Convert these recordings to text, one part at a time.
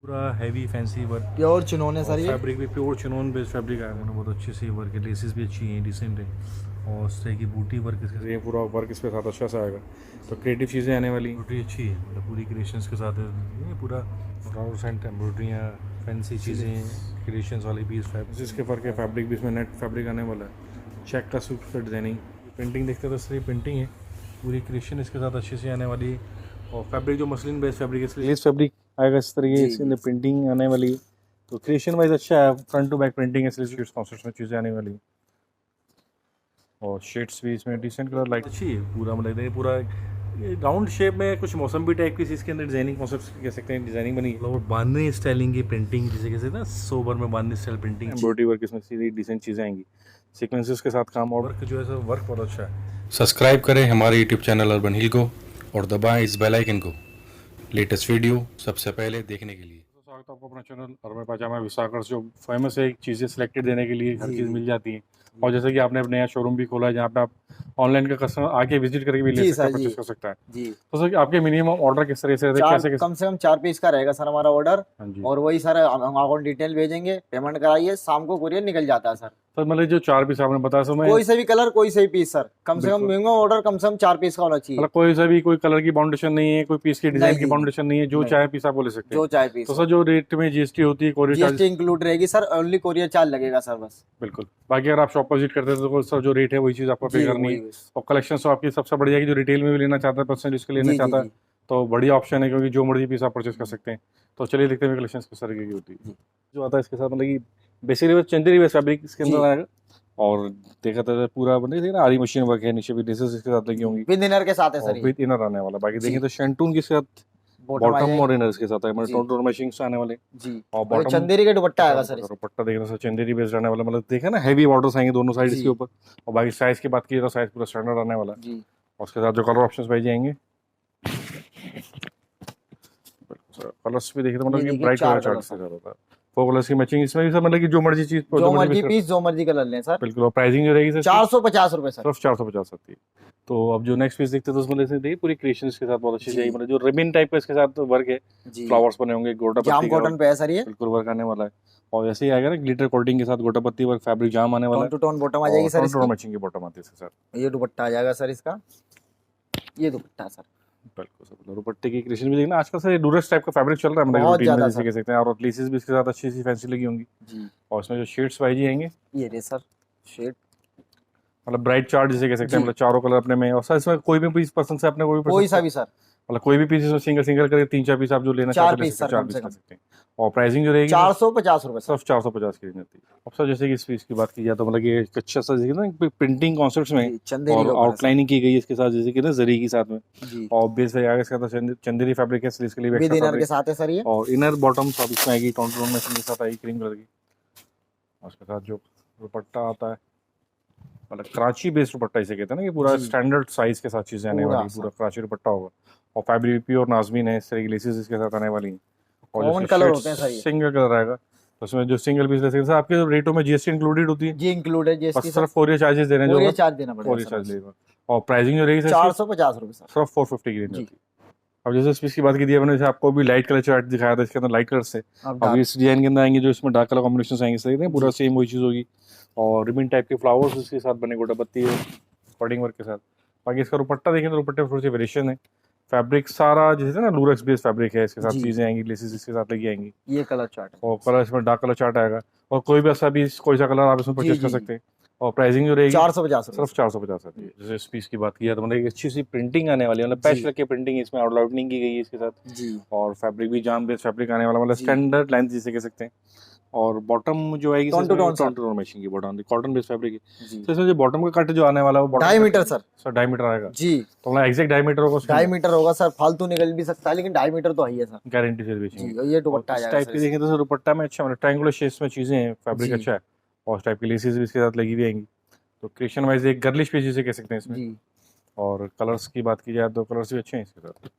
पूरा heavy fancy work. Pure chinon है sir ये। फैब्रिक भी प्योर चिनोन बेस्ड फैब्रिक आया है, बहुत अच्छे से वर्क है, लेसेस भी अच्छी हैं, डिसेंट है, और उस तरह की बूटी वर्क इसके, ये पूरा वर्क इसके साथ अच्छा सा आएगा। तो क्रिएटिव चीज़ें आने वाली, बूटी अच्छी है, मतलब पूरी क्रिएशंस के साथ है, ये पूरा राउंड सेंट एम्ब्रॉयडरियाँ, फैंसी चीज़ें, क्रिएशंस वाली पीस फैब्रिक, इसके फ़र्क है। फैब्रिक भी इसमें नेट फैब्रिक आने वाला है, चेक का सूट का डिजाइनिंग, प्रिंटिंग देखते तो सही प्रिंटिंग है, पूरी क्रिएशन इसके साथ अच्छे से आने वाली है। और फैब्रिक जो मसलिन बेस्ड फैब्रिक है, लेस फैब्रिक आएगा इस तरीके, इसके प्रिंटिंग आने वाली है। तो क्रिएशन वाइज अच्छा है, फ्रंट टू बैक प्रिंटिंग है, इसलिए कॉन्सेप्ट में चीज़ें आने वाली है। और शेड्स भी इसमें डिसेंट कलर लाइट अच्छी है, पूरा मतलब ये पूरा राउंड शेप में कुछ मौसम भी टाइप की इसके अंदर डिजाइनिंग कॉन्सेप्ट कह सकते हैं, डिजाइनिंग बनी है। और बांधनी स्टाइलिंग की प्रिंटिंग जिसे कहते हैं ना, सोबर में बांधनी स्टाइल प्रिंटिंग, एम्ब्रॉयडरी वर्क इसमें सीधी डिसेंट चीज़ें आएंगी, सीक्वेंसेस के साथ काम, और वर्क जो है सर वर्क बहुत अच्छा है। सब्सक्राइब करें हमारे यूट्यूब चैनल अर्बन हिल को और दबाएं इस बेल आइकन को लेटेस्ट वीडियो सबसे पहले देखने के लिए। स्वागत है आपको अपना चैनल अर्बन पाजामा विशाखा, जो फेमस है चीज़ें सिलेक्टेड देने के लिए हर चीज़ मिल जाती है। और जैसे कि आपने नया शोरूम भी खोला है जहाँ पे आप ऑनलाइन का कस्टमर आके विजिट करके भी ले सकता है, परचेस कर सकता है जी। तो सर आपके मिनिमम ऑर्डर किस तरह से रहते हैं, कैसे कम से कम 4 पीस का रहेगा सर हमारा ऑर्डर। हाँ जी। और वही सर हम अकाउंट डिटेल भेजेंगे, पेमेंट कराइए, शाम को कुरियर निकल जाता है सर। सर मतलब जो 4 पीस आपने बताया सर, मैं कोई से भी कलर, कोई से भी पीस सर, कम से कम मिनिमम ऑर्डर कम से कम 4 पीस का होना चाहिए। मतलब कोई सा भी कोई कलर की बाउंडेशन नहीं है, कोई पीस की डिजाइन की नहीं, बाउंडेशन नहीं है, जो नहीं। चाहे पीस आप ले सकते हैं, जो चाहे पीस तो सर जो रेट में जीएसटी होती है, कोरियर चार्ज जीएसटी इंक्लूड रहेगी सर, ओनली कोरियर चार्ज लगेगा सर बस। बिल्कुल। बाकी अगर आप शॉप पर विजिट करते हैं तो सर जो रेट है वही चीज़ आपको पे जी करनी है। वही और कलेक्शन तो आपकी सबसे बढ़िया है कि जो रिटेल में भी लेना चाहता है, पर्सनल यूज के लिए लेना जी जी चाहता है, जी तो बढ़िया ऑप्शन है, क्योंकि जो मर्जी पीस आप परचेस कर सकते हैं। तो चलिए देखते हैं कलेक्शन किस तरीके की होती है। जी। जो आता है इसके साथ मतलब कि बेसिकली चंदेरी वेस्ट फैब्रिक इसके जी। अंदर आएगा। और देखा था पूरा बने देखिए ना, आरी मशीन वर्क है, नीचे भी लेसेस इसके साथ लगी होंगी, विद इनर के साथ है और सर ये। विद इनर आने वाला। बाकी जी। देखें तो शेंटून के साथ बॉटम आ बॉटम और जाएगी। इनर इसके साथ है, मतलब जी टोटल मैचिंग से आने वाले। जी। और और ये बॉटम चंदेरी का दुपट्टा आएगा सर इसमें। दुपट्टा देखना सर चंदेरी बेस्ड आने वाला, मतलब देखा ना हैवी बॉर्डर्स आएंगे दोनों साइड जी इसके ऊपर। और बाकी साइज की बात की तो साइज पूरा स्टैंडर्ड आने वाला है। जी। और उसके साथ जो कलर ऑप्शंस पाई जाएंगे, कलर्स भी देखिए तो मतलब ये कि देखिए ब्राइट कलर 4 चार्ट कलर से सर, ज़्यादा होता है। 4 कलर्स की मैचिंग इसमें भी सर, मतलब कि जो मर्जी चीज़ जो मर्जी कर- पीस जो मर्जी कलर लें सर। बिल्कुल। और प्राइसिंग जो रहेगी सर 450 रुपए सर। सिर्फ 450 सकती है। तो अब जो नेक्स्ट पीस देखते हैं तो उसमें जैसे देखिए पूरी क्रिएशन के साथ बहुत अच्छी जी जाएगी, मतलब जो रिबन टाइप का इसके साथ वर्क है, जी। फ्लावर्स बने होंगे, गोटा जाम पत्ती का कॉटन पे है सर ये। बिल्कुल वर्क आने वाला है। और ऐसे ही आएगा ना ग्लिटर कोटिंग के साथ गोटा पत्ती वर्क, फैब्रिक जाम आने वाला टोन है। टू टोन बॉटम आ और जाएगी सर टोन टू इसकी। मैचिंग की बॉटम आती है इसके साथ। ये दुपट्टा आ जाएगा सर इसका, ये दुपट्टा सर। बिल्कुल सर, मतलब दुपट्टे की क्रिएशन भी देखना आजकल सर डूरेक्स टाइप का फैब्रिक चल रहा है, मतलब बहुत रूटीन में ज्यादा जैसे सर। कह सकते हैं। और लेसेस भी इसके साथ अच्छी सी फैंसी लगी होंगी। जी। और इसमें जो शेड्स वाइज आएंगे, ये रे सर शेड। मतलब ब्राइट चार्ट जिसे कह सकते हैं, जी। मतलब चारों कलर अपने में। और सर इसमें कोई भी पीस पसंद से अपने कोई भी कोई पसंद सा से, भी सर। मतलब कोई भी पीस इसमें सिंगल सिंगल करके 3-4 पीस आप जो लेना 4 चाहते ले पीस सकते हैं, सर 4 कम पीस से ले कम। सकते हैं। और प्राइसिंग जो रहेगी 450 रुपए सर। सिर्फ 450 की रेंज होती है। अब सर जैसे कि इस पीस की बात की जाए तो मतलब कि एक अच्छा सा जैसे ना प्रिंटिंग कॉन्सेप्ट्स में, जी चंदेरी और के ऊपर है सर। आउटलाइनिंग की गई है इसके साथ, जैसे कि ना जरी के साथ में। जी। और बेस पे आगे इसका चंदेरी फैब्रिक है, इसके लिए भी विद एक्स्ट्रा इनर के फैब्रिक। साथ है सर ये। और इनर बॉटम सब इसमें आएगी, टोन टोन मैचिंग के साथ आएगी, क्रीम कलर की। और उसके साथ जो दुपट्टा आता है, मतलब कराची बेस्ड दुपट्टा इसे कहते हैं ना, कि पूरा जी। स्टैंडर्ड साइज के साथ चीज़ें आने पूरा वाली, पूरा कराची दुपट्टा होगा। और फैब्रिक प्योर नाजमीन है, इस तरह की लेसेस इसके साथ आने वाली हैं। और कॉमन जैसे कलर शेड होते हैं सर ये। सिंगल कलर आएगा, तो उसमें जो सिंगल पीस ले सकते हैं, आपके रेटों में जीएसटी इंक्लूडेड होती है, जी इंक्लूड है जीएसटी बस सर। सिर्फ कोरियर चार्जेस देने जो कोरियर होगा, चार्ज देना पड़ेगा कोरियर सर चार्ज बस। लेगा। और प्राइसिंग जो रहेगी सर इसकी 450 रुपए सर। सिर्फ 450 की रेंज जी। होती है। अब जैसे इस पीस की बात की थी मैंने, जैसे आपको भी लाइट कलर चार्ट दिखाया था, इसके अंदर लाइट कलर से। अब अब डार्क। इस डिजाइन के अंदर आएंगे जो इसमें डार्क कलर कॉम्बिनेशन आएंगे, सही है पूरा जी। सेम वही चीज़ होगी। और रिबन टाइप के फ्लावर्स इसके साथ बने, गोटा पत्ती है कॉर्डिंग वर्क के साथ। बाकी इसका दुपट्टा देखें तो दुपट्टे में थोड़ी सी वेरिएशन है। फैब्रिक सारा जैसे ना लूरेक्स बेस्ड फैब्रिक है, इसके साथ जी। चीज़ें आएंगी, लेसेस इसके साथ लगी आएंगी। ये कलर चार्ट है। और कलर इसमें डार्क कलर चार्ट आएगा। और कोई भी ऐसा भी कोई सा कलर आप इसमें जी परचेस कर जी जी। सकते हैं। और प्राइसिंग जो रहेगी 450 रुपए सिर्फ सर। 450 आती है। जैसे इस पीस की बात की जाए तो मतलब एक अच्छी सी प्रिंटिंग आने वाली है, मतलब पैच जी। लग के प्रिंटिंग इसमें आउटलाइनिंग की गई है इसके साथ। जी और फैब्रिक भी जाम बेस्ड फैब्रिक आने वाला, मतलब जी। स्टैंडर्ड लेंथ जिसे कह सकते हैं। और बॉटम जो आएगी tone to tone tone sir. To tone matching की बॉटम, कॉटन बेस्ड फैब्रिक है। जी। तो इसमें जो बॉटम का कट जो आने वाला है वो bottom 2.5 metre sir. Sir 2.5 metre आएगा। जी। तो मतलब एग्जैक्ट 2.5 मीटर होगा उसके 2.5 मीटर होगा सर, फालतू निकल भी सकता है लेकिन 2.5 मीटर तो है ही है सर। गारंटी से जी। बेचेंगे। और ये और दुपट्टा आ इस जाएगा टाइप सर की इसका। देखें तो सर दुपट्टा में अच्छा, मतलब ट्रायंगुलर शेप्स में चीज़ें हैं, फैब्रिक जी अच्छा है। और इस टाइप की लेसेस भी इसके साथ लगी हुई आएंगी। तो क्रिएशन वाइज एक गर्लिश पीस जिसे कह सकते हैं इसमें। जी। और कलर्स की बात की जाए तो कलर्स भी अच्छे हैं इसके साथ,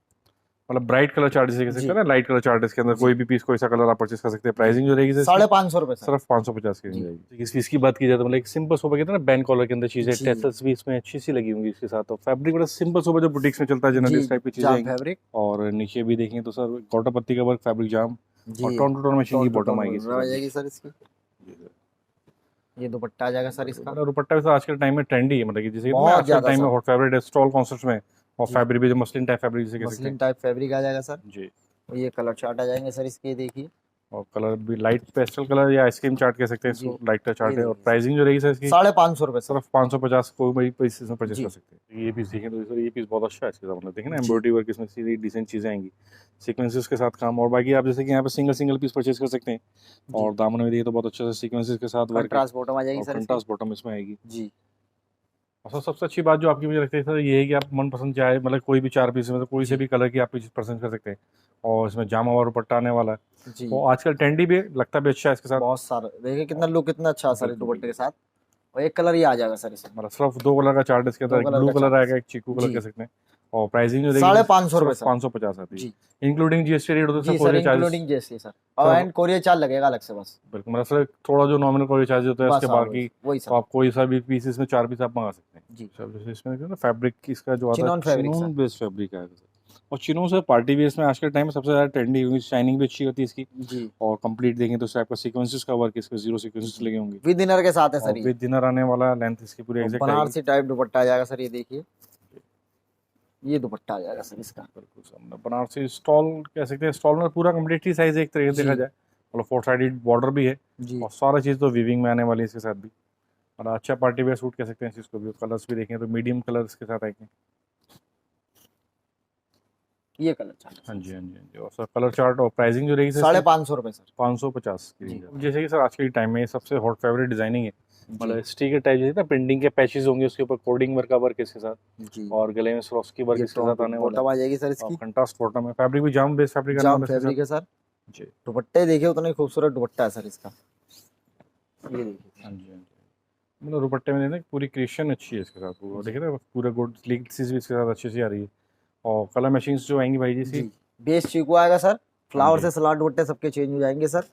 मतलब ब्राइट कलर चार्ट जिसे कह सकते जी हैं ना, लाइट कलर चार्ट। इसके अंदर जी। कोई भी पीस कोई सा कलर आप परचेस कर सकते हैं। प्राइसिंग जो रहेगी सर 550 रुपए सर। सिर्फ 550 की रेंज जी जाएगी। इस पीस की बात की जाए तो मतलब एक सिंपल सोफा कहते हैं ना, बैन कॉलर के अंदर चीज़ें, जी। टेसल्स भी इसमें अच्छी सी लगी होंगी इसके साथ। तो फैब्रिक बड़ा सिंपल सोफा जो बुटीक्स में चलता है जनरली, जी इस टाइप की चीज़ें जाम आएंगी। फैब्रिक। और नीचे भी देखें तो सर गोटा पत्ती का वर्क, फैब्रिक जाम। जी और टोन टू टोन मैचिंग की टोन टू बॉटम टोन आएगी आ जाएगी सर इसकी। जी सर। ये दुपट्टा आ जाएगा सर इसका। मतलब दुपट्टा भी सर आज के टाइम में ट्रेंडी है, मतलब कि जैसे बहुत आज के ज्यादा टाइम में सर। हॉट फैब्रिक है स्टॉल कॉन्सेप्ट में, और जी फैब्रिक भी जो मसलिन टाइप फैब्रिक जिसे कह सकते मसलिन हैं। टाइप फैब्रिक आ जाएगा सर। जी। और ये कलर चार्ट आ जाएंगे सर इसके, देखिए। और कलर भी लाइट पेस्टल कलर या आइसक्रीम चार्ट कह सकते हैं जी इसको, लाइट का ये चार्ट है। और देखिए प्राइसिंग जो रहेगी सर इसकी 550 रुपये सर। सिर्फ 550 को वही पीस इसमें परचेस कर जी सकते हैं। ये पीस देखें तो सर ये पीस बहुत अच्छा है इसके साथ, मतलब देखें ना जी एम्ब्रॉयडरी वर्क इसमें सीधी डिसेंट चीज़ें आएंगी, सीक्वेंसेस के साथ काम। और बाकी आप जैसे कि यहाँ पे सिंगल सिंगल पीस परचेस कर सकते हैं। जी और दामन में देखिए तो बहुत अच्छा सा सीक्वेंसेस के साथ वर्क है, कंट्रास्ट बॉटम आ जाएगी और सर इसकी। कंट्रास्ट बॉटम इसमें आएगी। जी और सर सबसे अच्छी बात जो आपकी मुझे लगती है सर ये है कि आप मनपसंद चाहे मतलब कोई भी 4 पीस में तो कोई से जी भी कलर की आप पीस पसंद कर सकते हैं। और इसमें जामा और दुपट्टा आने वाला है, जी वो आजकल ट्रेंडी भी है, लगता भी अच्छा है इसके साथ। बहुत सारा देखिए कितना लुक कितना अच्छा है सर इस बिल्कुल, दुपट्टे के साथ। और एक कलर ये आ जाएगा सर इसमें। मतलब सिर्फ 2 कलर का चार्ट इसके अंदर, 2 एक कलर ब्लू का कलर चार्ट। आएगा, एक चीकू कलर जी कह सकते हैं। और प्राइसिंग जो रहेगी 550 रुपये सर। 550 आती है, जी इंक्लूडिंग जीएसटी रेट होता है जी sir, sir courier charges. Including GST sir. और एंड कोरियर चार्ज लगेगा अलग से बस। बिल्कुल, मतलब सर थोड़ा जो नॉमिनल कोरियर चार्जेस होता है बस उसके हाँ बाकी वही तो सर। आप कोई सा भी पीस इसमें 4 पीस आप मंगा सकते हैं। जी सब जैसे इसमें देखिए ना फैब्रिक की इसका जो आता है chinon fabric chinon sir. Based fabric आएगा सर। और चिनोन से पार्टी वेयर्स में आज के टाइम में सबसे ज़्यादा ट्रेंडी हुई, शाइनिंग भी अच्छी होती है इसकी। जी और कंप्लीट देखें तो इस टाइप का सीक्वेंसेस का वर्क इसमें 0 सीक्वेंसेस लगे होंगे। विद इनर के साथ है और सर ये। विद डिनर आने वाला, लेंथ इसकी पूरी और एग्जैक्ट आएगी। बनारसी टाइप दुपट्टा आ जाएगा सर, ये देखिए ये दुपट्टा आ जाएगा सर इसका। बिल्कुल सर, मतलब बनारसी स्टॉल कह सकते हैं, स्टॉल में पूरा कम्प्लीटली साइज एक तरीके से जी देखा जाए, मतलब 4 साइडेड बॉर्डर भी है। जी और सारा चीज़ तो वीविंग में आने वाली है इसके साथ भी, और अच्छा पार्टी वेयर सूट कह सकते हैं इस चीज़ को भी। कलर्स भी देखें तो मीडियम कलर्स के साथ आएंगे। ये कलर चार्ट हाँ जी हाँ जी हाँ जी। और सर कलर चार्ट और प्राइसिंग जो रहेगी सर 550 रुपये सर। 550 की जी। रेंज है। जैसे कि सर आज के टाइम में सबसे हॉट फेवरेट डिजाइनिंग है, जी मतलब स्टिकर टाइप जैसे ना प्रिंटिंग के पैचेस होंगे उसके ऊपर कोडिंग वर्क का वर्क इसके साथ, जी और गले में स्वरोस्की वर्क ये इसके साथ आने वाला बॉटम आ जाएगी सर है। और इसकी। कंट्रास्ट बॉटम है, फैब्रिक भी जाम बेस्ड फैब्रिक आने जाम वाला है इसके फैब्रिक है सर। साथ। जी दुपट्टे देखिए उतना ही खूबसूरत दुपट्टा है सर इसका। ये देखिए हाँ जी हाँ जी। मतलब दुपट्टे में देखना पूरी क्रिएशन अच्छी है इसके साथ, पूरा देखिए ना पूरा गुड स्लीव्स भी इसके साथ अच्छी सी आ रही है। और कलर मशीन्स जो आएंगी भाई जी जी इसकी, बेस चीकू आएगा सर। फ्लावर जी। से सलाड दुपट्टे सबके चेंज हो जाएंगे सर।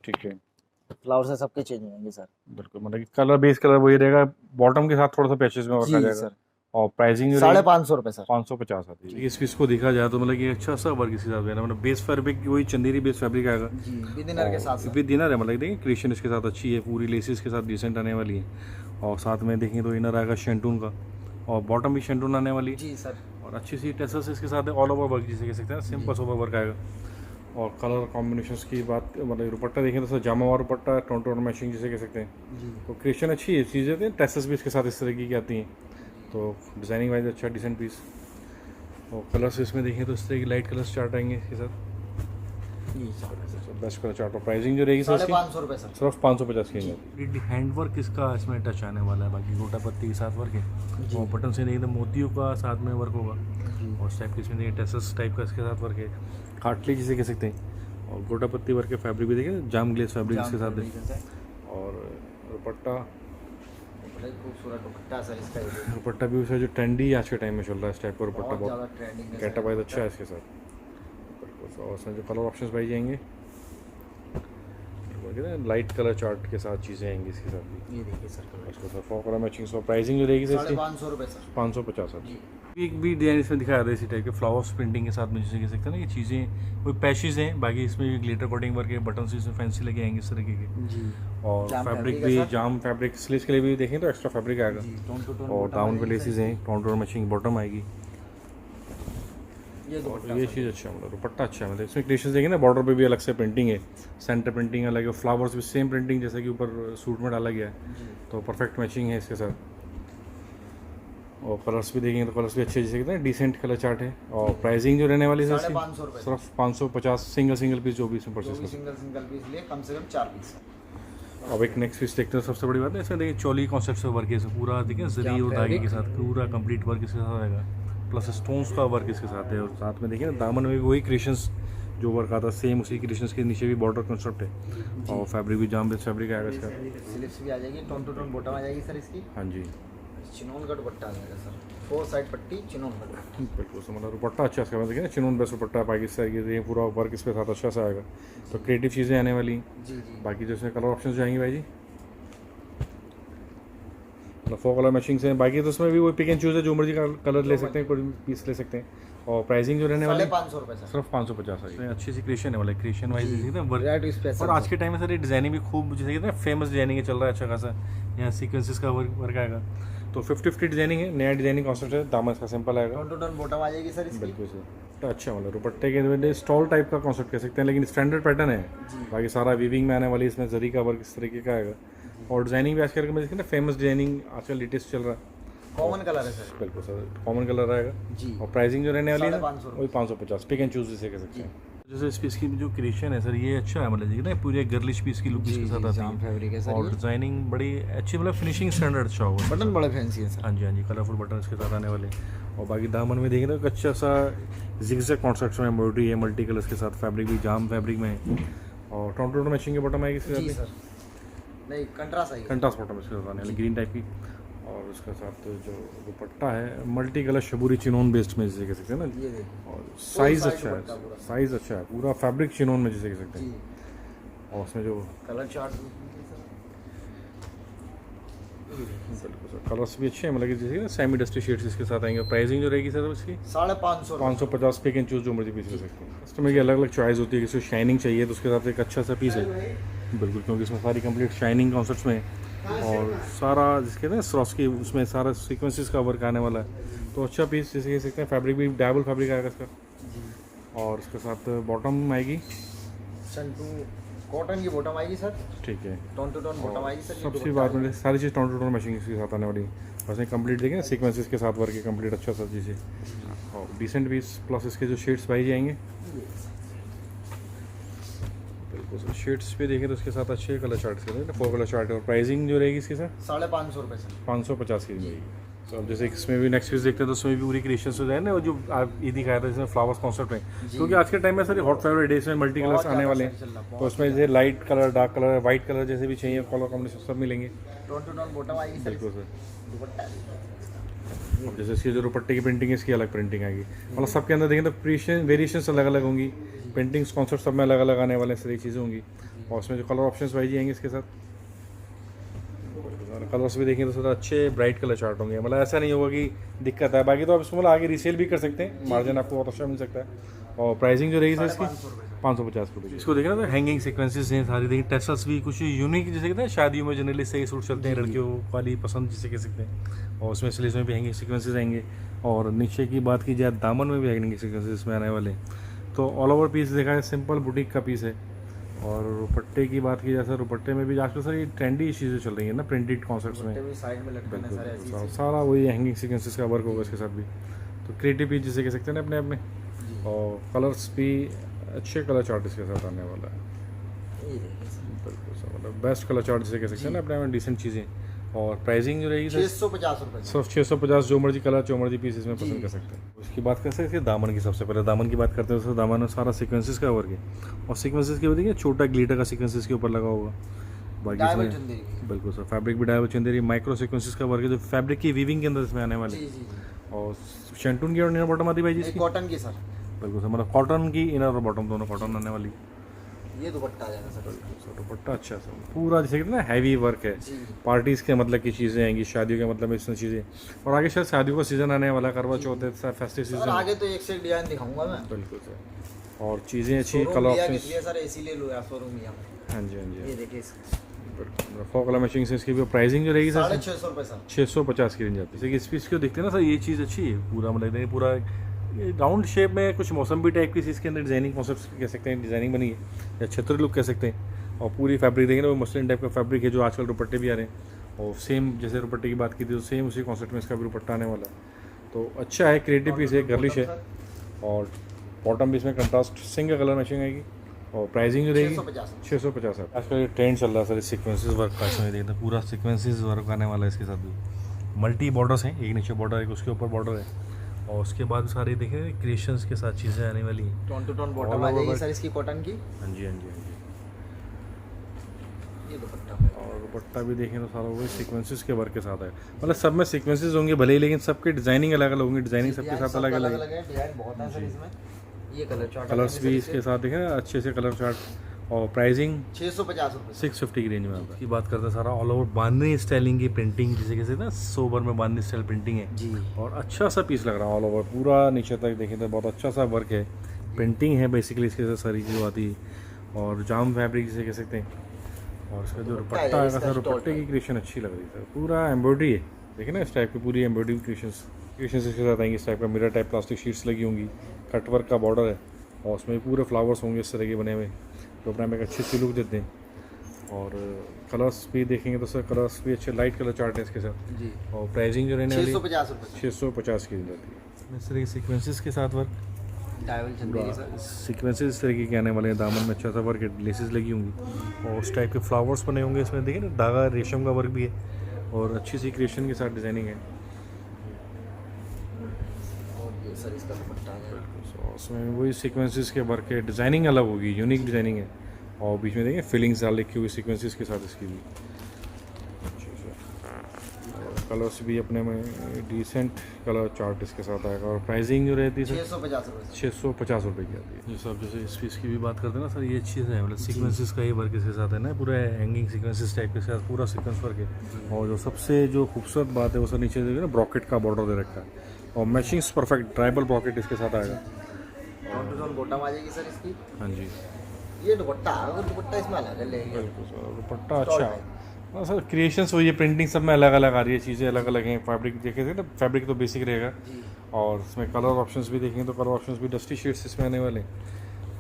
ठीक है फ्लावर से सबके चेंज हो जाएंगे सर। बिल्कुल, मतलब कि कलर बेस कलर वही रहेगा, बॉटम के साथ थोड़ा सा पैचेस में वर्क आ जी जाएगा। सर और प्राइसिंग जो 550 रुपये सर। 550 आती है। इस पीस को देखा जाए तो मतलब कि अच्छा सा वर्क इसी साथ है, मतलब बेस फैब्रिक वही चंदेरी बेस फैब्रिक आएगा। जी विद इनर के साथ सर। विद इनर है, मतलब देखिए क्रिएशन इसके साथ अच्छी है, पूरी लेसेस के साथ डिसेंट आने वाली है। और साथ में देखें तो इनर आएगा शेंटून का, और बॉटम भी शेंटून आने वाली है। जी सर और अच्छी सी टेसल्स इसके साथ है, ऑल ओवर वर्क जिसे कह सकते हैं, सिंपल सोबर वर्क आएगा। और कलर कॉम्बिनेशंस की बात, मतलब दुपट्टा देखें तो सर जामा और दुपट्टा टोन टोन मैचिंग जिसे कह सकते हैं। जी तो क्रिएशन अच्छी है, चीज़ें थे टेसल्स भी इसके साथ इस तरीके की आती हैं, तो डिज़ाइनिंग वाइज अच्छा डिसेंट पीस। और कलर्स इसमें देखें तो इस तरह की लाइट कलर्स चार्ट आएंगे इसके साथ, जी सर बेस्ट कलर चार्ट। और प्राइसिंग जो रहेगी सर इसकी 550 रुपये सर। सिर्फ 550 की है। हैंड वर्क इसका इसमें टच आने वाला है, बाकी गोटा पत्ती के साथ वर्क है। जी। और बटन से नहीं तो मोतियों का साथ में वर्क होगा। जी और इस टाइप के इसमें देखिए टेसल्स टाइप का इसके साथ वर्क है, खाटली जिसे कह सकते हैं। और गोटा पत्ती वर्क के फैब्रिक भी देखिए, जाम ग्लेस फैब्रिक इसके साथ है। और दुपट्टा खूबसूरत दुपट्टा सर इसका। ये देखिए दुपट्टा भी उसका जो ट्रेंडी आज के टाइम में चल रहा है, इस टाइप का दुपट्टा बहुत बहुत ज़्यादा ट्रेंडिंग है गेटअप वाइज अच्छा है इसके साथ। और उसमें जो कलर ऑप्शंस पाई जाएंगे लाइट कलर चार्ट के साथ चीज़ें आएंगी इसके साथ भी। ये देखिए सर कलर उसको sir for colour matching. So pricing जो रहेगी सर इसकी 550 रुपये सर। 550 आती जी है। एक भी डिजाइन इसमें दिखाया था इसी टाइप के फ्लावर्स प्रिंटिंग के साथ में, जिसे कह सकते हैं ना ये चीज़ें कोई पैचेस हैं, बाकी इसमें भी ग्लिटर कोटिंग वर्क है, बटन इसमें फैंसी लगे आएंगे इस तरीके के। जी और जाम फैब्रिक fabric है भी सर। जाम फैब्रिक, स्लीव्स के लिए भी देखें तो एक्स्ट्रा फैब्रिक आएगा। जी टोन टू टोन और डाउन पे लेसेस हैं, टोन टोन मैचिंग बॉटम आएगी। ये और दुपट्टा ये सर। चीज़ अच्छा, मतलब दुपट्टा अच्छा है, मतलब इसमें क्रिएशन देखें ना, बॉर्डर पे भी अलग से प्रिंटिंग है, सेंटर प्रिंटिंग अलग है, फ्लावर्स भी सेम प्रिंटिंग जैसा कि ऊपर सूट में डाला गया है, जी तो परफेक्ट मैचिंग है इसके साथ। और कलर्स भी देखेंगे तो कलर्स भी अच्छे जैसे कहते हैं, डिसेंट कलर चार्ट है। और प्राइसिंग जो रहने वाली है इसकी 550 रुपये सिर्फ 550 सिंगल पीस जो भी इसमें परचेस कर सिंगल सिंगल पीस लिए कम से कम 4 पीस। सकते। अब एक नेक्स्ट पीस देखते हैं, सबसे बड़ी बात है इसमें देखिए चोली कॉन्सेप्ट से वर्क है, इसमें पूरा देखिए जरी और धागे के साथ पूरा कंप्लीट वर्क इसके साथ आएगा, प्लस स्टोन्स का वर्क इसके साथ है। और साथ में देखिए ना दामन में भी वही क्रिएशंस जो वर्क आता है, सेम उसी क्रिएशंस के नीचे भी बॉर्डर कॉन्सेप्ट है। और फैब्रिक भी जाम बेस्ड फैब्रिक आएगा इसका। स्लीव्स भी आ जाएगी, टोन टू टोन बॉटम आ जाएगी सर इसकी। हाँ जी चिनोन का दुपट्टा आ जाएगा सर, 4 साइड पट्टी चिनोन का दुपट्टा। बिल्कुल, सो मतलब दुपट्टा अच्छा इसका, देखिए ना चिनून बेस्ट दुपट्टा पाकिस्तान की, ये पूरा वर्क इसके साथ अच्छा सा आएगा। तो क्रिएटिव चीज़ें आने वाली। जी जी बाकी जो इसमें कलर ऑप्शन जाएंगे भाई जी, मतलब 4 कलर मैचिंग से। बाकी तो उसमें भी वो पिक एंड चूज है, जो मर्जी का कलर ले सकते हैं, कोई पीस ले सकते हैं। और प्राइसिंग जो रहने वाली 550 रुपये सर। सिर्फ 550 है। अच्छी सी क्रिएशन है, मतलब क्रिएशन वाइज ना वर्क। रेड स्पेशल और आज के टाइम में सर ये डिज़ाइनिंग भी खूब जैसे कहते हैं ना फेमस डिज़ाइनिंग चल रहा है अच्छा खासा। यहाँ सीक्वेंसेस का वर्क आएगा, तो 50-50 डिज़ाइनिंग है, नया डिज़ाइनिंग कॉन्सेप्ट है। दामन इसका सिंपल आएगा, टोन टू टोन बॉटम आ जाएगी सर इसकी। बिल्कुल सर। तो अच्छा मतलब दुपट्टे के स्टॉल टाइप का कॉन्सेप्ट कह सकते हैं, लेकिन स्टैंडर्ड पैटर्न है। बाकी सारा वीविंग में आने वाली, इसमें जरी का वर्क इस तरीके का आएगा। और डिज़ाइनिंग भी आजकल में देखिए ना फेमस डिज़ाइनिंग आजकल लेटेस्ट चल रहा है। कॉमन कलर है सर। बिल्कुल सर, कॉमन कलर आएगा जी। और प्राइसिंग जो रहने वाली है 550 वही 550, पिक एंड चूज जिसे कह सकते हैं। जैसे इस पीस की जो क्रिएशन है सर, ये अच्छा है, मतलब ना पूरी गर्लिश पीस की लुक इसके साथ आती जाम फैब्रिक है है। सर और ये। डिजाइनिंग बड़ी अच्छी, मतलब फिनिशिंग स्टैंडर्ड अच्छा होगा। बटन बड़े फैंसी है सर। हाँ जी हाँ जी, कलरफुल बटन इसके साथ आने वाले। और बाकी दामन में देखें तो अच्छा सा जिगजैग कॉन्सेप्ट में एम्ब्रॉयडरी है, मल्टी कलर्स के साथ। फैब्रिक भी जाम फैब्रिक में है। और टोन टू टोन मैचिंग के बटन आएगी इसके जी साथ, सर। नहीं कंट्रास्ट आएगी। कंट्रास्ट बटन इसके साथ आने वाली ग्रीन टाइप की। और उसके साथ जो दुपट्टा है मल्टी कलर शबूरी चिनोन बेस्ड में जिसे कह सकते हैं ना। ये देखिए। और साइज़ साइज अच्छा दुपट्टा है, पूरा। साइज़ अच्छा है, पूरा फैब्रिक चिनोन में जिसे कह सकते जी। हैं। और उसमें जो कलर चार्ट बिल्कुल सर कलर्स भी अच्छे हैं, मतलब कि जैसे ना सेमी डस्टी शेड्स इसके साथ आएंगे। प्राइसिंग जो रहेगी सर उसकी 550 550, पिक एंड चूज जो मर्जी पीस ले सकते हैं। कस्टमर की अलग अलग चॉइस होती है, किसी को शाइनिंग चाहिए तो उसके साथ एक अच्छा सा पीस है। बिल्कुल, क्योंकि इसमें सारी कंप्लीट शाइनिंग कॉन्सेप्ट्स में और सारा जिसके ना स्रॉस की उसमें सारा सीक्वेंसेस का वर्क आने वाला है। तो अच्छा पीस जैसे कह सकते हैं। फैब्रिक भी डायबल फैब्रिक आएगा इसका। और उसके साथ बॉटम आएगी कॉटन की बॉटम आएगी सर। ठीक है। टोन टू टोन बॉटम आएगी सर। सबसे बात में सारी चीज़ टोन टू टोन मैचिंग इसके साथ आने वाली है। बस कंप्लीट देखें सीक्वेंसेस के साथ वर्क है कंप्लीट अच्छा सा चीज़ है। और डिसेंट पीस प्लस इसके जो शेड्स पाई जाएंगे, बिल्कुल सर शेड्स पे देखें तो उसके साथ अच्छे कलर चार्ट के 4 कलर चार्ट है। और प्राइसिंग जो रहेगी इसके साथ 550 रुपये सर। 550 की रहेगी। तो अब जैसे इसमें भी नेक्स्ट पीस देखते हैं तो उसमें भी पूरी क्रिएशन हो जाए ना, वो जो आप ये दिखाया था इसमें फ्लावर्स कॉन्सेप्ट में। क्योंकि आज के टाइम में सर हॉट फेवरेट है, इसमें मल्टी कलर्स आने वाले हैं। तो उसमें जैसे light colour, dark colour, white colour जैसे भी चाहिए कलर कॉम्बिनेशन सब मिलेंगे। टोन टू टोन बॉटम आएगी सर। बिल्कुल सर। दुपट्टा अब जैसे इसकी जो दुपट्टे की प्रिंटिंग है इसकी अलग प्रिंटिंग आएगी। मतलब सबके अंदर देखें तो वेरिएशंस अलग अलग होंगी, प्रिंटिंग्स कॉन्सेप्ट सब में अलग अलग आने वाले सारी चीज़ें होंगी। और उसमें जो कलर ऑप्शंस वाइज जाएंगे इसके साथ, कलर्स भी देखेंगे तो थोड़ा अच्छे ब्राइट कलर चार्ट होंगे। मतलब ऐसा नहीं होगा कि दिक्कत है। बाकी तो आप इसमें आगे रीसेल भी कर सकते हैं, मार्जिन आपको बहुत अच्छा मिल सकता है। और प्राइसिंग जो रहेगी सर इसकी 550 रुपये। इसको देखना तो हैंगिंग सीक्वेंसेस हैं सारी, देखिए टेसल्स भी कुछ यूनिक जैसे कहते हैं शादियों में जनरली सही सूट चलते हैं, लड़कियों वाली पसंद जिसे कह सकते हैं। और उसमें स्लीव्स में भी हैंगिंग सीक्वेंसेस आएंगे। और नीचे की बात की जाए दामन में भी हैंगिंग सीक्वेंसेस इसमें आने वाले। तो ऑल ओवर पीस देखा है, सिंपल बुटीक का पीस है। और रुपट्टे की बात की जाए सर, रुपट्टे में भी आजकल सर ये ट्रेंडी चीज़ें चल रही है ना, प्रिंटेड कॉन्सेप्ट्स में। साइड में लटकने सारे ऐसी सारा वही हैंगिंग सीक्वेंसेस का वर्क होगा इसके साथ भी। तो क्रिएटिव पीस जिसे कह सकते हैं ना अपने आप में। और कलर्स भी अच्छे कलर चार्ट इसके साथ आने वाला है। ये देखिए सर। बिल्कुल सर, मतलब बेस्ट कलर चार्ट जिसे कह सकते हैं ना अपने आप में, डिसेंट चीज़ें। और प्राइसिंग जो रहेगी सर 650 रुपये सर। सिर्फ 650, जो मर्जी कलर जो मर्जी पीस इसमें पसंद कर सकते हैं। उसकी बात कर सकते हैं दामन की। सबसे पहले दामन की बात करते हैं तो दामन में सारा सीक्वेंसेस का वर्क है। और सीक्वेंसेस के देखिए छोटा ग्लिटर का सीक्वेंसेस के ऊपर लगा होगा। बाकी डायमंड इसमें चंदेरी। बिल्कुल सर फैब्रिक भी डायमंड चंदेरी, माइक्रो सीक्वेंसेस का वर्क है जो फैब्रिक की वीविंग के अंदर इसमें आने वाले। जी जी जी। और शेंटून की और इनर बॉटम आती है भाई जी इसकी। कॉटन की सर। बिल्कुल सर, मतलब कॉटन की इनर और बॉटम दोनों कॉटन आने वाली। ये दुपट्टा आ जाएगा सर। सर दुपट्टा अच्छा सर, पूरा जैसे कहते हैं ना हैवी वर्क है। जी। पार्टीज़ के मतलब की चीज़ें आएंगी, शादियों के मतलब इसमें चीज़ें। और आगे शायद शादियों का सीज़न आने वाला, करवा चौथ है, फेस्टिव सर सीजन। आगे तो एक से एक डिजाइन दिखाऊंगा मैं। बिल्कुल सर। और चीज़ें अच्छी, शोरूम कलर लिया ऑप्शन। किस लिए सर, इसीलिए लो यार शोरूम लिया। हाँ जी हाँ जी, ये देखिए इसका बिल्कुल 4 कलर मैचिंग से इसकी भी प्राइसिंग जो रहेगी सर 650 रुपये सर। 650 की रेंज आती है। जैसे कि इस पीस को देखते हैं ना सर, ये चीज़ अच्छी है। पूरा मतलब पूरा राउंड शेप में कुछ मौसम्बी टाइप की इसके अंदर डिजाइनिंग कॉन्सेप्ट कह सकते हैं, डिजाइनिंग बनी है या छतरी लुक कह सकते हैं। और पूरी फैब्रिक देखेंगे ना वो मसलिन टाइप का फैब्रिक है जो आजकल दुपट्टे भी आ रहे हैं। और सेम जैसे दुपट्टे की बात की थी तो सेम उसी कॉन्सेप्ट में इसका भी दुपट्टा आने वाला है। तो अच्छा है, क्रिएटिव पीस है, गर्लिश है। और बॉटम भी इसमें कंट्रास्ट सिंगल कलर मैचिंग आएगी। और प्राइसिंग जो रहेगी 650 है। आजकल ये ट्रेंड चल रहा है सर सीक्वेंसेस वर्क का। इसमें देखते हैं पूरा सीक्वेंसेस वर्क आने वाला है इसके साथ भी। मल्टी बॉर्डर्स हैं, एक नीचे बॉर्डर है, उसके ऊपर बॉर्डर है। और उसके बाद सारे देखें क्रिएशंस के साथ चीज़ें आने वाली हैं। टोन टू टोन बॉटम आ जाएगी सर इसकी कॉटन की। हाँ जी हाँ जी हाँ जी। ये दुपट्टा और दुपट्टा भी देखें तो सारा वही सीक्वेंसेस के वर्क के साथ है। मतलब सब में सीक्वेंसेस होंगे भले ही, लेकिन सबके डिजाइनिंग अलग अलग होंगी। डिजाइनिंग सबके साथ अलग अलग है। डिजाइन बहुत है सर इसमें। ये कलर चार्ट कलर्स भी इसके साथ देखें ना अच्छे से कलर चार्ट। और प्राइसिंग 650 रुपये 650 की रेंज में आता है। की बात करते हैं सारा ऑल ओवर बांधनी स्टाइलिंग की प्रिंटिंग, जिसे कहते हैं ना सोबर में बांधनी स्टाइल प्रिंटिंग है जी। और अच्छा सा पीस लग रहा है ऑल ओवर पूरा नीचे तक देखें तो बहुत अच्छा सा वर्क है, प्रिंटिंग है बेसिकली इसके साथ सारी जो आती है और जाम फैब्रिक जिसे कह सकते हैं। और इसका जो दुपट्टा आएगा सर, दुपट्टे की क्रिएशन अच्छी लग रही है सर, पूरा एम्ब्रॉयडरी है, देखिए ना इस टाइप की पूरी एम्ब्रॉयडरी क्रिएशंस इसके साथ आएंगे। इस टाइप का मिरर टाइप प्लास्टिक शीट्स लगी होंगी, कट वर्क का बॉर्डर है और उसमें पूरे फ्लावर्स होंगे इस तरह के बने हुए जो अपने में एक अच्छी सी लुक देते हैं। और कलर्स भी देखेंगे तो सर कलर्स भी अच्छे लाइट कलर चार्ट है इसके साथ जी। और प्राइसिंग जो रहने वाली 650 रुपये 650 की रहती है। इस तरह के सीक्वेंसेस के साथ वर्क, डायवल चंदेरी सर। सीक्वेंसेस इस तरीके के आने वाले हैं, दामन में अच्छा सा वर्क है, लेसेस लगी होंगी और उस टाइप के फ्लावर्स बने होंगे इसमें, देखिए ना धागा रेशम का वर्क भी है और अच्छी सी क्रिएशन के साथ डिज़ाइनिंग है। और ये सर इसका दुपट्टा है। तो उसमें वही सीक्वेंसेस के वर्क है, डिज़ाइनिंग अलग होगी, यूनिक डिज़ाइनिंग है और बीच में देखिए फीलिंग्स डाल लिखी हुई सीक्वेंसेस के साथ इसकी भी। कलर्स भी अपने में डिसेंट कलर चार्ट इसके साथ आएगा और प्राइसिंग जो रहती है 650 रुपये 650 रुपये की आती है। जैसे आप जैसे इस पीस की भी बात करते हैं ना सर, ये चीज़ है मतलब सीक्वेंसेस का ही वर्क इसके साथ है ना, पूरा हैंगिंग सीक्वेंसेस टाइप के साथ पूरा सीक्वेंस वर्क है। और जो सबसे जो खूबसूरत बात है वो सर नीचे देखिए ना ब्रॉकेट का बॉर्डर दे रखा है और मैचिंग्स परफेक्ट ट्राइबल ब्रॉकेट इसके साथ आएगा। बॉटम आ जाएगी सर इसकी। हाँ जी, ये दुपट्टा आएगा, दुपट्टा इसमें अलग है लेंगे। बिल्कुल सर, दुपट्टा अच्छा है। हाँ सर, क्रिएशंस हुई है, प्रिंटिंग सब में अलग अलग आ रही है, चीज़ें अलग अलग हैं। फैब्रिक देखे थे ना, फैब्रिक तो बेसिक रहेगा और इसमें कलर ऑप्शंस भी देखेंगे तो कलर ऑप्शंस भी डस्टी शेड्स इसमें आने वाले हैं,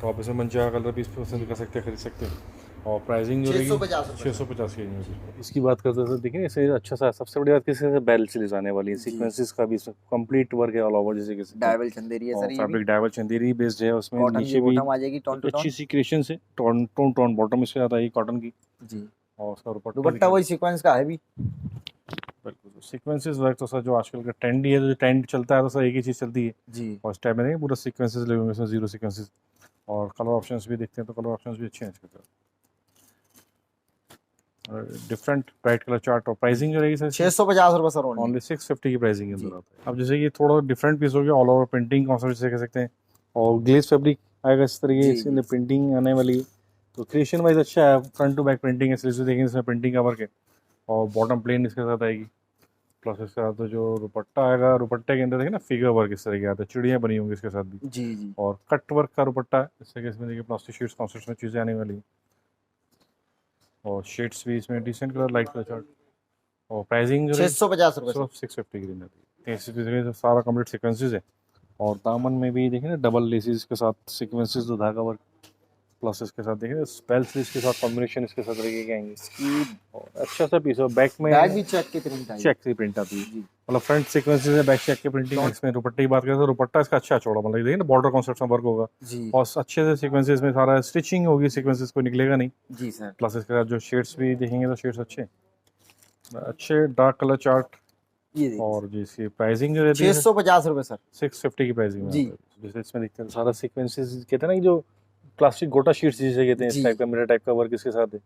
तो आप इसमें मनचाहा कलर भी पसंद कर सकते हैं, खरीद सकते हैं। और प्राइसिंग जो रहेगी 650 की रेंज। इसकी बात करते हैं सर, देखिए इसे अच्छा सा सबसे बड़ी बात किसी से बेल सीरीज आने वाली है, सीक्वेंसेस का भी कंप्लीट वर्क है ऑल ओवर, जैसे कि डायवल चंदेरी है सर। ये फैब्रिक डायवल चंदेरी बेस्ड है, उसमें कॉटन नीचे की भी बॉटम आ जाएगी, टोन टू अच्छी टोन। सी क्रिएशन है, टोन बॉटम इसके साथ आएगी कॉटन की जी। और उसका दुपट्टा वही सीक्वेंस का है भी। बिल्कुल सीक्वेंसेस वर्क तो सर जो आजकल का ट्रेंड ही है, तो जो ट्रेंड चलता है तो सर एक ही चीज़ चलती है जी। और इस टाइप में नहीं पूरा सीक्वेंसेस लगे होंगे इसमें, जीरो सीक्वेंसेस और कलर ऑप्शंस भी देखते हैं तो कलर ऑप्शंस भी अच्छे हैं इसके साथ, डिफरेंट ब्राइट कलर चार्ट। और प्राइसिंग जो रहेगी सर 650 रुपये सर ओनली 650 की प्राइसिंग के अंदर आता है। अब जैसे ये थोड़ा डिफरेंट पीस हो गया, ऑल ओवर प्रिंटिंग कॉन्सेप्ट से कह सकते हैं और ग्लेज फैब्रिक आएगा इस तरीके से, इसमें प्रिंटिंग आने वाली है तो क्रिएशन वाइज अच्छा है, फ्रंट टू बैक प्रिंटिंग है, स्लीव्स देखेंगे इसमें प्रिंटिंग का वर्क है और बॉटम प्लेन इसके साथ आएगी। प्लस इसके साथ तो जो दुपट्टा आएगा, दुपट्टे के अंदर देखिए ना फिगर वर्क इस तरह के आता है, चिड़ियाँ बनी होंगी इसके साथ भी जी जी। और कट वर्क का दुपट्टा है, इस तरीके इसमें देखिए प्लास्टिक शीट्स कॉन्सेप्ट में चीज़ें आने वाली और शेड्स भी इसमें decent colour, light colour chart. और प्राइसिंग जो 650 रुपये 650 की रेंज आती है। इस सारा कंप्लीट सीक्वेंसेस है और दामन में भी देखिए ना डबल लेसेस के साथ सीक्वेंसेस, जो धागा वर्क प्लस इसके साथ देखिए स्पेल स्लीव्स के साथ कॉम्बिनेशन इसके साथ तरीके के आएंगे और अच्छा सा पीस है। बैक में बैक भी चेक की प्रिंट आई, चेक की प्रिंट आती है, मतलब फ्रंट सीक्वेंसेस है, बैक चेक की प्रिंटिंग है। इसमें दुपट्टे की बात करें तो दुपट्टा इसका अच्छा चौड़ा, मतलब देखिए ना बॉर्डर कॉन्सेप्ट में वर्क होगा जी। और अच्छे से सीक्वेंसेस में सारा स्टिचिंग होगी, सीक्वेंसेस कोई निकलेगा नहीं जी सर। प्लस इसके साथ जो शेड्स भी देखेंगे तो शेड्स अच्छे डार्क कलर चार्ट। ये और जिसकी प्राइसिंग जो रहती है 650 रुपये सर 650 की प्राइसिंग जी। जैसे इसमें दिखते हैं सारा सीक्वेंसेस, कहते हैं ना कि जो प्लास्टिक गोटा शीट्स जिसे कहते हैं, इस टाइप का मिरर टाइप का वर्क इसके साथ है।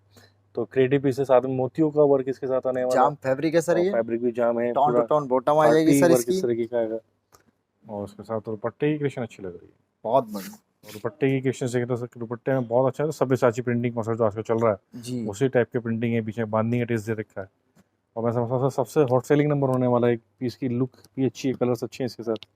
तो क्रिएटिव पीस के साथ में मोतियों का वर्क इसके साथ आने वाला, जाम फैब्रिक है सर। ये फैब्रिक भी जाम है, टोन टू टोन बॉटम आ जाएगी सर इसकी, इस तरीके का आएगा और उसके साथ दुपट्टे की क्रिएशन अच्छी लग रही है, बहुत बढ़िया। और दुपट्टे की क्रिएशन से तो दुपट्टे में बहुत अच्छा है, सब्यसाची प्रिंटिंग कॉन्सेप्ट जो आजकल चल रहा है जी। उसी टाइप की प्रिंटिंग है, पीछे बांधनी का टेस्ट दे रखा है और मैं समझता हूँ सबसे हॉट सेलिंग नंबर होने वाला है। पीस की लुक भी अच्छी है, कलर्स अच्छे हैं इसके साथ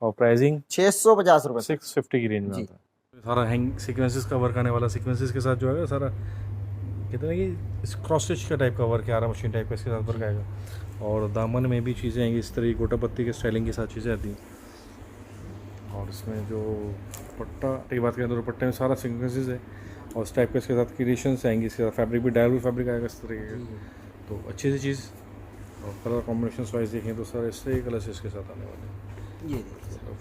और प्राइसिंग 650 रुपये 650 की रेंज में आता है। सारा हैंग सीक्वेंसेस का वर्क आने वाला, सीक्वेंसेस के साथ जो है सारा कहते हैं कि क्रॉस स्टिच का टाइप का वर्क है, आरा मशीन टाइप का इसके साथ वर्क आएगा और दामन में भी चीज़ें आएंगी इस तरह की गोटा पत्ती के स्टाइलिंग के साथ चीज़ें आती हैं। और इसमें जो दुपट्टा की बात करें तो दुपट्टे में सारा सीक्वेंसेस है और इस टाइप के इसके साथ क्रिएशंस आएंगी, इसके साथ फैब्रिक भी डायबल फैब्रिक आएगा इस तरीके का, तो अच्छी सी चीज़। और कलर कॉम्बिनेशन वाइज देखें तो सारे इस तरह के कलर्स इसके साथ आने वाले हैं, ये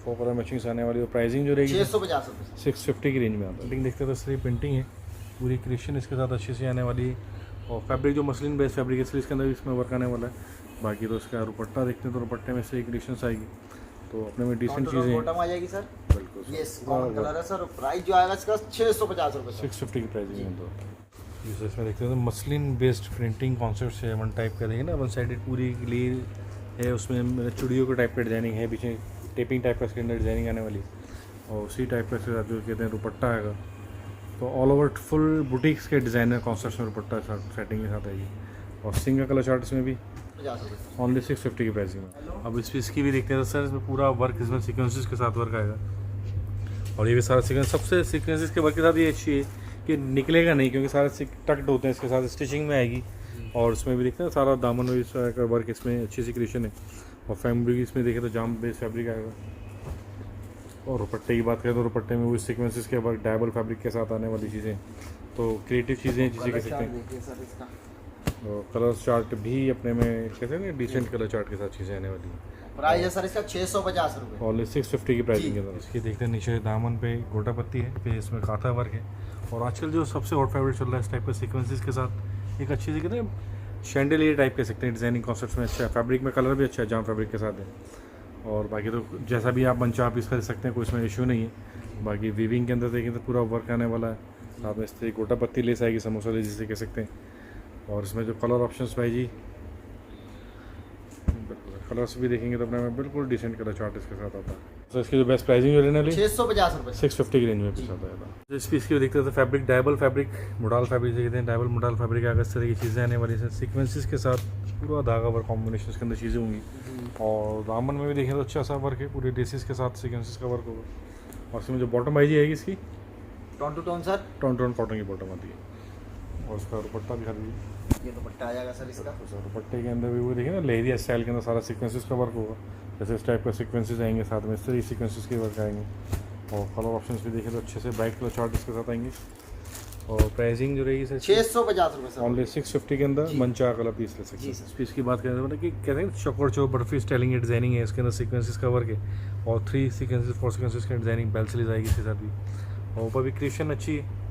4 कलर मैचिंग्स आने वाली और प्राइसिंग जो रहेगी 650 रुपये 650 की रेंज में आता है। लेकिन देखते हैं तो इस तरह प्रिंटिंग है, पूरी क्रिएशन इसके साथ अच्छी सी आने वाली है और फैब्रिक जो मसलिन बेस्ड फैब्रिक है इसलिए इसके अंदर भी इसमें वर्क आने वाला है। बाकी तो इसका दुपट्टा देखते हैं तो दुपट्टे में से क्रिएशंस आएगी, तो अपने में डिसेंट चीज़ें हैं। बॉटम आ जाएगी सर, बिल्कुल ये कॉमन कलर है सर। प्राइस जो आएगा इसका 650 रुपये 650 की प्राइसिंग में तो जैसे इसमें देखते हैं तो मसलिन बेस्ड प्रिंटिंग कॉन्सेप्ट है, वन टाइप का देखिए ना, वन साइडेड पूरी लिए है, उसमें चूड़ियों के टाइप का डिजाइनिंग है, पीछे टेपिंग टाइप का इसके अंदर डिजाइनिंग आने वाली और उसी टाइप का इसके साथ जो कहते हैं दुपट्टा आएगा इसको ऑल ओवर फुल बुटीक्स के डिज़ाइनर कॉन्सेप्ट में दुपट्टा सेटिंग के साथ आएगी। और सिंगल कलर चार्ट इसमें भी 50 रुपये। ओनली 650 की प्राइसिंग में। अब इस पीस की भी देखते हैं तो सर इसमें पूरा वर्क इसमें सीक्वेंसेस के साथ वर्क आएगा। और ये भी सारा सीक्वेंस सबसे सीक्वेंसेस के वर्क के साथ ये अच्छी है कि निकलेगा नहीं, क्योंकि सारे टक्ड होते हैं, इसके साथ स्टिचिंग में आएगी। और इसमें भी देखते हैं सारा दामन में भी वर्क इसमें अच्छी सी क्रिएशन है। और फैब्रिक इसमें देखें तो जाम बेस फैब्रिक आएगा। और दुपट्टे की बात करें तो दुपट्टे में वो सीक्वेंसेस के वर्क डायबल फैब्रिक के साथ आने वाली चीज़ें, तो क्रिएटिव चीज़ें जिसे कह सकते हैं। देखिए सर इसका और कलर चार्ट भी अपने में कहते हैं ना डिसेंट कलर चार्ट के साथ चीज़ें आने वाली हैं। प्राइस है सर इसका 650 रुपये। और 650 की प्राइसिंग के अंदर इसकी देखते हैं नीचे दामन पे गोटा पत्ती है, फिर इसमें काथा वर्क है। और आजकल जो सबसे हॉट फेवरेट चल रहा है इस टाइप के सीक्वेंसेस के साथ एक अच्छी सी कहते हैं शैंडलियर टाइप कह सकते हैं, डिजाइनिंग कॉन्सेप्ट में अच्छा है। फैब्रिक में कलर भी अच्छा है, जाम फैब्रिक के साथ है। और बाकी तो जैसा भी आप मंचा आप इस कर सकते हैं, कोई इसमें इशू नहीं है। बाकी वीविंग के अंदर देखें तो पूरा वर्क आने वाला है। साथ में इस तरह गोटा पत्ती लेस आएगी, समोसा लेस जिसे कह सकते हैं। और इसमें जो कलर ऑप्शंस भाई जी कलर्स भी देखेंगे तो अपने में बिल्कुल डिसेंट कलर चार्ट इसके साथ आता है। तो इसकी जो बेस्ट प्राइसिंग है वाली 650 रुपये। 650 की रेंज में पीस आता है। तो इस पीस की देखते हैं तो फैब्रिक डायबल फैब्रिक मुडाल फैब्रिक कहते हैं, डायबल मुडाल फैब्रिक आगे इस तरह की चीज़ें आने वाली हैं सीक्वेंसेस के साथ, पूरा धागा वर्क कॉम्बिनेशन के अंदर चीज़ें होंगी। और दामन में भी देखें तो अच्छा सा वर्क है, पूरे लेसिस के साथ सीक्वेंसेस का वर्क होगा। और इसमें जो बॉटम आई जी आएगी इसकी tone to tone sir, tone cotton की बॉटम आती है। और उसका दुपट्टा भी खरीदी, ये दुपट्टा आ जाएगा सर इसका। तो सर दुपट्टे के अंदर भी वो देखिए ना लेहरिया स्टाइल के अंदर सारा सीक्वेंसेस का वर्क होगा। जैसे इस टाइप का सीक्वेंसेस आएंगे, साथ में इस तरह सीक्वेंसेस के वर्क आएंगे। और कलर ऑप्शंस भी देखें तो अच्छे से ब्राइट कलर चार्ट इसके साथ आएंगे। और प्राइसिंग जो रहेगी सर 650 रुपये सर। ओनली 650 के अंदर मनचा कलर पीस ले सकते हैं। इस पीस की बात करें तो मतलब कि कहते हैं चौकोर चौक बर्फी स्टाइलिंग डिजाइनिंग है, इसके अंदर सीक्वेंसेस का वर्क है। और 3 सीक्वेंसेस 4 सीक्वेंसेस की डिजाइनिंग बेल सीरीज आएगी इसके साथ भी। और ऊपर भी क्रिएशन अच्छी है,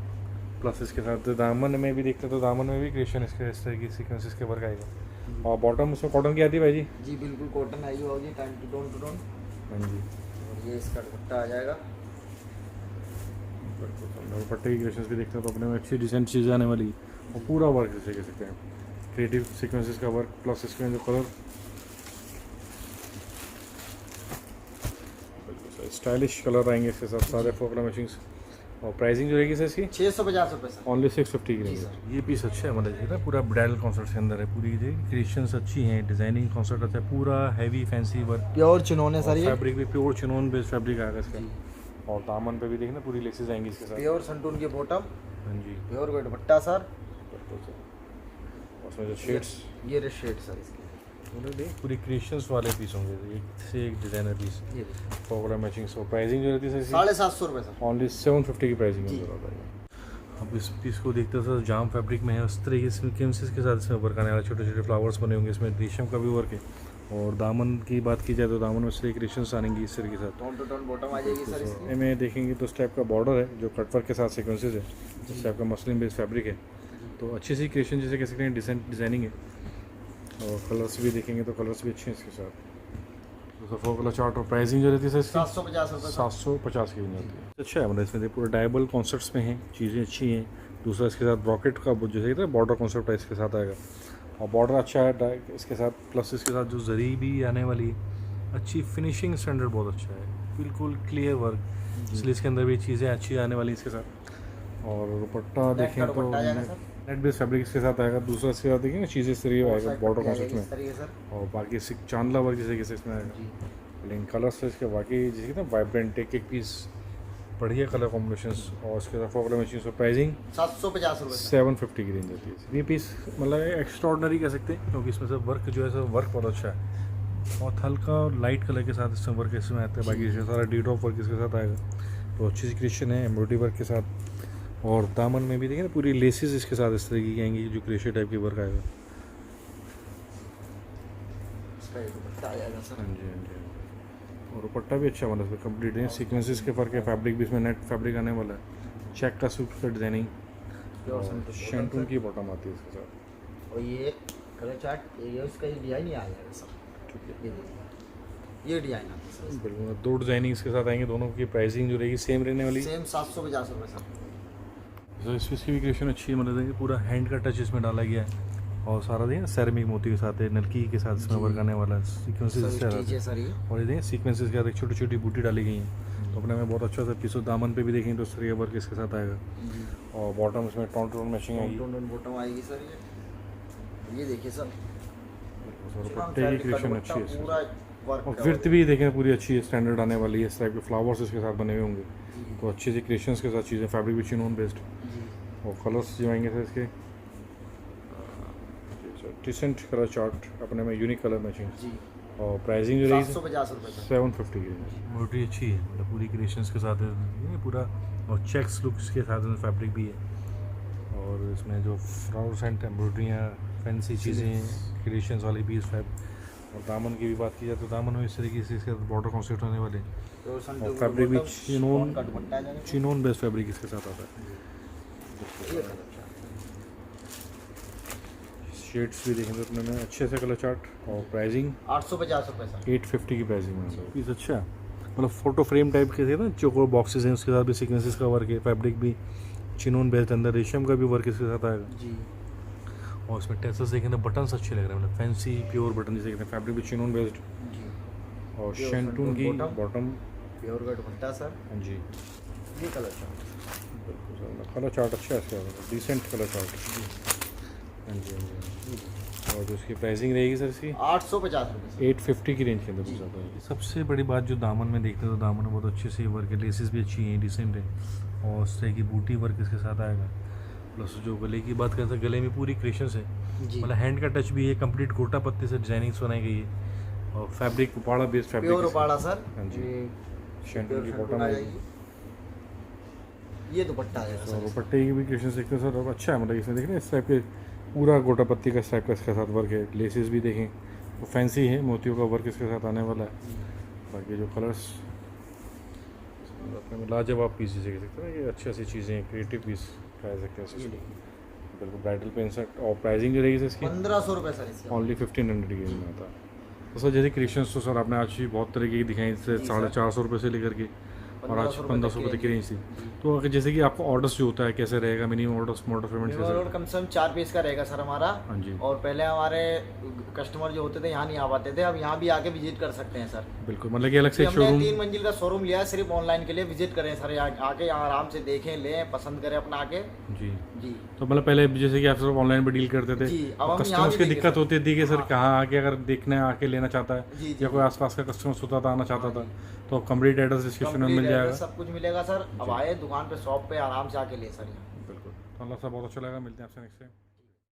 प्लस इसके साथ दामन में भी देखते हैं तो दामन में भी क्रिएशन इसके इस तरह की सीक्वेंसेस के वर्क आएगा। और बॉटम उसमें कॉटन की आती है भाई जी? जी बिल्कुल कॉटन आएगी होगी, टाइम टू टोन। हाँ जी, और ये इसका दुपट्टा आ जाएगा। दुपट्टे की क्रिएशंस भी देखते हैं तो अपने में अच्छी डिसेंट चीज़ें आने वाली। और पूरा वर्क जैसे कह सकते हैं क्रिएटिव सीक्वेंसेस का वर्क, प्लस इसके जो कलर स्टाइलिश कलर आएंगे इसके साथ सारे फोकला मैचिंग्स। और प्राइसिंग जो रहेगी सर इसकी 650 रुपये सर। ओनली 650 की रहेगी। ये पीस अच्छा है, मतलब ना पूरा ब्राइडल कॉन्सेप्ट के अंदर है, पूरी क्रिएशंस अच्छी हैं, डिजाइनिंग कॉन्सेप्ट अच्छा है, पूरा heavy fancy work. Pure chinon है सर ये। फैब्रिक भी प्योर चिनोन बेस्ड फैब्रिक आएगा इसका। और दामन पे भी देखना पूरी लेसेस आएंगी इसके साथ। प्योर संटून की बॉटम, हाँ जी, प्योर कोई दुपट्टा सर। उसमें जो शेड्स ये रे शेड सर इसके पूरी क्रिएशंस वाले पीस होंगे, एक से एक डिजाइनर पीस ये फोकला मैचिंग। सो प्राइसिंग जो रहती है सर 750 रुपये सर। ओनली 750 की प्राइसिंग है। अब इस पीस को देखते हैं सर जाम फैब्रिक में है, उस तरह के सीक्वेंसेस के साथ इसमें वर्क आने वाला, छोटे छोटे फ्लावर्स बने होंगे, इसमें रेशम का भी वर्क है। और दामन की बात की जाए तो दामन में से क्रिएशंस आएंगी इस तरह के साथ। टोन टू टोन बॉटम आ जाएगी सर इसकी। में देखेंगे तो इस टाइप का बॉर्डर है जो कटवर्क के साथ सीक्वेंसेस है, इस टाइप का मसलिन बेस्ड फैब्रिक है। तो अच्छी सी क्रिएशन जैसे कह सकते हैं, डिसेंट डिजाइनिंग है। और कलर्स भी देखेंगे तो कलर्स भी अच्छे हैं इसके साथ। तो 4 कलर चार्ट। और प्राइसिंग जो रहती है सर इसकी 750 रुपये। 750 की बन जाती है। अच्छा है, मतलब इसमें पूरा डायबल कॉन्सेप्ट्स में हैं, चीज़ें अच्छी हैं। दूसरा इसके साथ ब्रॉकेट का जैसे कहते हैं बॉर्डर कॉन्सेप्ट है इसके साथ आएगा। और बॉर्डर अच्छा है इसके साथ, प्लस इसके साथ जो जरी भी आने वाली है, अच्छी फिनिशिंग स्टैंडर्ड बहुत अच्छा है, बिल्कुल क्लियर वर्क, इसलिए इसके अंदर भी चीज़ें अच्छी आने वाली इसके साथ। और दुपट्टा देखें तो नेट बेस फैब्रिक इसके साथ आएगा। दूसरा इसके साथ देखिए चीज़ें इस तरह आएगा बॉर्डर कॉन्सेप्ट में। और बाकी चांदला वर्क जैसे कैसे इसमें आएगा। लेकिन कलर्स तो इसके बाकी जैसे कहते हैं वाइब्रेंट एक पीस बढ़िया कलर कॉम्बिनेशंस। और इसके साथ फोकला मैचिंग। प्राइसिंग 750 रुपये। 750 की रेंज आती है। ये पीस मतलब एक्स्ट्रा ऑर्डनरी कह सकते हैं, क्योंकि इसमें से वर्क जो है सर वर्क बहुत अच्छा है। बहुत हल्का लाइट कलर के साथ इसमें वर्क इसमें आता है, बाकी इसके सारा डी ड्रॉप वर्क इसके साथ आएगा। तो अच्छी सी क्रिएशन है एम्ब्रॉयडरी वर्क के साथ। और दामन में भी देखिए ना पूरी लेसेस इसके साथ इस तरह की आएंगी, जो क्रेशियर टाइप की वर्क आएगा। हाँ जी, हाँ जी। और दुपट्टा भी अच्छा वाला, इसमें कंप्लीट है, सीक्वेंसेस के फर्क है, फैब्रिक भी इसमें नेट फैब्रिक आने वाला है, चेक का सूट का डिजाइनिंग। शैंटून की बॉटम आती है इसके साथ। और ये कलर चार्ट ये उसका डिजाइन ही आ जाएगा सर। ठीक है, ये डिजाइन आता है सर। बिल्कुल 2 डिजाइनिंग इसके साथ आएंगे। दोनों की प्राइसिंग जो रहेगी सेम रहने वाली। सेम 750 रुपये सर। तो इस पीस की भी क्रिएशन अच्छी है, मतलब देखिए पूरा हैंड का टच इसमें डाला गया है। और सारा देखें सेरेमिक मोती के साथ है, नलकी के साथ इसमें वर्क आने वाला है, सीक्वेंसेस से स्टिच है सर ये। और ये देखें सीक्वेंसेस के साथ छोटी छोटी बूटी डाली गई हैं, तो अपने में बहुत अच्छा सा पीस। दामन पे भी देखें तो सर ये वर्क इसके साथ आएगा, और बॉटम इसमें टोन मैचिंग आएगी, बॉटम आएगी सर ये देखिए सर, दुपट्टे की क्रिएशन अच्छी है पूरा वर्क और विर्थ भी देखें पूरी अच्छी है, स्टैंडर्ड आने वाली है। इस टाइप के फ्लावर्स इसके साथ बने हुए होंगे, तो अच्छी सी क्रिएशंस के साथ चीज़ें, फैब्रिक भी चिनोन बेस्ड, और कलर्स जो आएंगे सर इसके डिसेंट कलर चार्ट, अपने में यूनिक कलर मैचिंग, और प्राइसिंग जो रहेगी 750 750 की है। मोटी अच्छी है, मतलब पूरी क्रिएशंस के साथ है ये पूरा, और चेक्स लुक्स के साथ फैब्रिक भी है, और इसमें जो फ्लावर्स एंड एम्ब्रॉयडरियाँ फैंसी चीज़ें क्रिएशंस वाली भी इस टाइप। और दामन की भी बात की जाए तो दामन में इस तरीके से इसके बॉर्डर कॉन्सेप्ट होने वाले, और फैब्रिक भी चिनोन बेस्ट फैब्रिक इसके साथ आता है। शेड्स भी देखेंगे अपने में अच्छे से कलर चार्ट, और प्राइसिंग 850 रुपये सर। 850 की प्राइसिंग में पीस अच्छा है, मतलब फोटो फ्रेम टाइप के थे ना, चोको बॉक्सेस हैं, उसके साथ भी सीक्वेंसेस का वर्क है, फैब्रिक भी चिनोन बेस्ड, अंदर रेशम का भी वर्क इसके साथ आएगा जी। और इसमें टेसल्स देखें तो बटन्स अच्छे लग रहे हैं, मतलब फैंसी प्योर बटन जैसे कहते हैं, फैब्रिक भी चिनोन बेस्ड, और शेंटून की बॉटम प्योर का दुपट्टा सर। हाँ जी, ये कलर चार्ट बिल्कुल सर, कलर चार्ट अच्छा है इसका, डिसेंट कलर चार्ट। हाँ जी, हाँ जी। और जो उसकी प्राइसिंग रहेगी सर इसकी 850 रुपये 850 की रेंज के अंदर जाता है। सबसे बड़ी बात जो दामन में देखते हैं तो दामन में बहुत अच्छे से वर्क है, लेसेस भी अच्छी हैं, डिसेंट है, और उस तरह की बूटी वर्क इसके साथ आएगा। प्लस जो गले की बात करते हैं, गले में पूरी क्रिएशंस है, जी। मतलब हैंड का टच भी है, कंप्लीट गोटा पत्ती से डिजाइनिंग्स बनाई गई है, और fabric Uppada based fabric, pure Uppada sir. हाँ जी, ये शेंटून की प्योर बॉटम आ आएगी, जाएगी। ये दुपट्टा है और सर। दुपट्टे की भी क्रिएशंस देखते हैं सर, और अच्छा है, मतलब इसमें देख रहे हैं इस टाइप के पूरा गोटा पत्ती का इस टाइप का इसके साथ वर्क है, लेसेस भी देखें तो फैंसी है, मोतियों का वर्क इसके साथ आने वाला है। बाकी जो कलर्स अपने में लाजवाब पीस जिसे कह सकते हैं, ये अच्छी अच्छी चीज़ें हैं, क्रिएटिव पीस कह सकते हैं इसको, बिल्कुल ब्राइडल पेन सेट। और प्राइसिंग जो रहेगी सर इसकी 1500 रुपये सर इसका। ओनली 1500 की रेंज में आता है। तो सर जैसे क्रिएशंस तो सर आपने आज भी बहुत तरीके की दिखाई, जैसे 450 रुपये से लेकर के और आज 1500 रुपये की रेंज थी। तो अगर जैसे कि आपको ऑर्डर्स जो होता है कैसे रहेगा, मिनिमम ऑर्डर्स मोटर पेमेंट कैसे? और कम से कम 4 पीस का रहेगा सर हमारा। हाँ जी, और पहले हमारे कस्टमर जो होते थे यहाँ नहीं आ पाते थे, अब यहाँ भी आके विजिट कर सकते हैं सर। बिल्कुल, मतलब कि अलग से हमने शोरूम 3 मंजिल का शोरूम लिया है सिर्फ ऑनलाइन के लिए, विजिट करें सर, आके यहाँ आराम से देखें, लें, पसंद करें अपना आके जी। जी। तो मतलब पहले जैसे कि आप सब ऑनलाइन पे डील करते थे, जी, अब हम कस्टमर्स यहाँ की भी दिक्कत देंगे होती थी कि सर हाँ। कहाँ आके अगर देखना है, आके लेना चाहता है, जी, या कोई आसपास का कस्टमर्स होता था, आना चाहता था, तो कंप्लीट एड्रेस डिस्क्रिप्शन में मिल Complete जाएगा। address सब कुछ मिलेगा सर। अब आए दुकान पे, शॉप पे आराम से आके ले सर यहाँ। बिल्कुल, तो अल्लाह साहब बहुत अच्छा लगा, मिलते हैं आपसे नेक्स्ट टाइम।